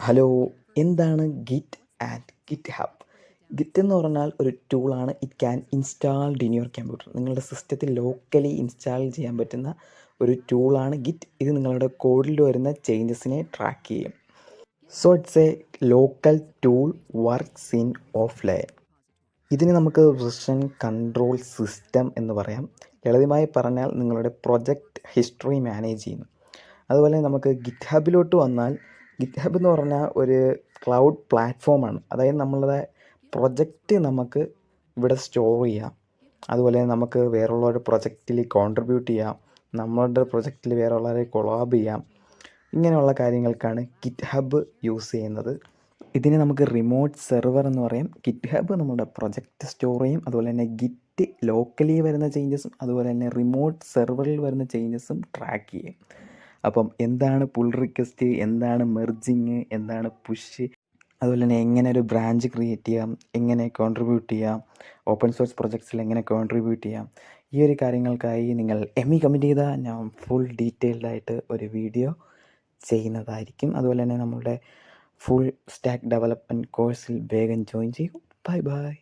Hello, എന്താണ് Git and GitHub? Git എന്ന് പറഞ്ഞാൽ ഒരു ടൂളാണ്. It can installed in your computer. നിങ്ങളുടെ സിസ്റ്റത്തിൽ ലോക്കലി ഇൻസ്റ്റാൾ ചെയ്യാൻ പറ്റുന്ന ഒരു ടൂളാണ് ഗിറ്റ്. ഇത് നിങ്ങളുടെ കോഡിൽ വരുന്ന ചേഞ്ചസിനെ ട്രാക്ക് ചെയ്യും. So it's A local tool works in offline. ഇതിന് നമുക്ക് വെർഷൻ കൺട്രോൾ സിസ്റ്റം എന്ന് പറയാം. ലളിതമായി പറഞ്ഞാൽ നിങ്ങളുടെ പ്രൊജക്റ്റ് ഹിസ്റ്ററി മാനേജ് ചെയ്യുന്നു. അതുപോലെ നമുക്ക് ഗിറ്റ് ഹബിലോട്ട് വന്നാൽ, ഗിറ്റ് ഹബ് എന്ന് പറഞ്ഞാൽ ഒരു ക്ലൗഡ് പ്ലാറ്റ്ഫോമാണ്. അതായത് നമ്മളുടെ പ്രൊജക്റ്റ് നമുക്ക് ഇവിടെ സ്റ്റോർ ചെയ്യാം. അതുപോലെ നമുക്ക് വേറെയുള്ളവരുടെ പ്രൊജക്റ്റിൽ കോൺട്രിബ്യൂട്ട് ചെയ്യാം. നമ്മളുടെ പ്രൊജക്റ്റിൽ വേറെയുള്ളവരെ കൊളാബ് ചെയ്യാം. ഇങ്ങനെയുള്ള കാര്യങ്ങൾക്കാണ് ഗിറ്റ് ഹബ് യൂസ് ചെയ്യുന്നത്. ഇതിനെ നമുക്ക് റിമോട്ട് സെർവർ എന്ന് പറയാം. ഗിറ്റ് ഹബ് നമ്മുടെ പ്രൊജക്റ്റ് സ്റ്റോർ ചെയ്യും. അതുപോലെ തന്നെ ഗിറ്റ് ലോക്കലി വരുന്ന ചേഞ്ചസും അതുപോലെ തന്നെ റിമോട്ട് സെർവറിൽ വരുന്ന ചേഞ്ചസും ട്രാക്ക് ചെയ്യും. അപ്പം എന്താണ് പുൾ റിക്വസ്റ്റ്, എന്താണ് മെർജിങ്, എന്താണ് പുഷ്, അതുപോലെ തന്നെ എങ്ങനെ ഒരു ബ്രാഞ്ച് ക്രിയേറ്റ് ചെയ്യാം, എങ്ങനെ കോൺട്രിബ്യൂട്ട് ചെയ്യാം, ഓപ്പൺ സോഴ്സ് പ്രൊജക്ട്സിൽ എങ്ങനെ കോൺട്രിബ്യൂട്ട് ചെയ്യാം, ഈ ഒരു കാര്യങ്ങൾക്കായി നിങ്ങൾ എമ്മി കമൻറ്റ് ചെയ്താൽ ഞാൻ ഫുൾ ഡീറ്റെയിൽഡായിട്ട് ഒരു വീഡിയോ ചെയ്യുന്നതായിരിക്കും. അതുപോലെ തന്നെ നമ്മളുടെ ഫുൾ സ്റ്റാക്ക് ഡെവലപ്മെൻറ്റ് കോഴ്സിൽ വേഗം ജോയിൻ ചെയ്യൂ. Bye bye.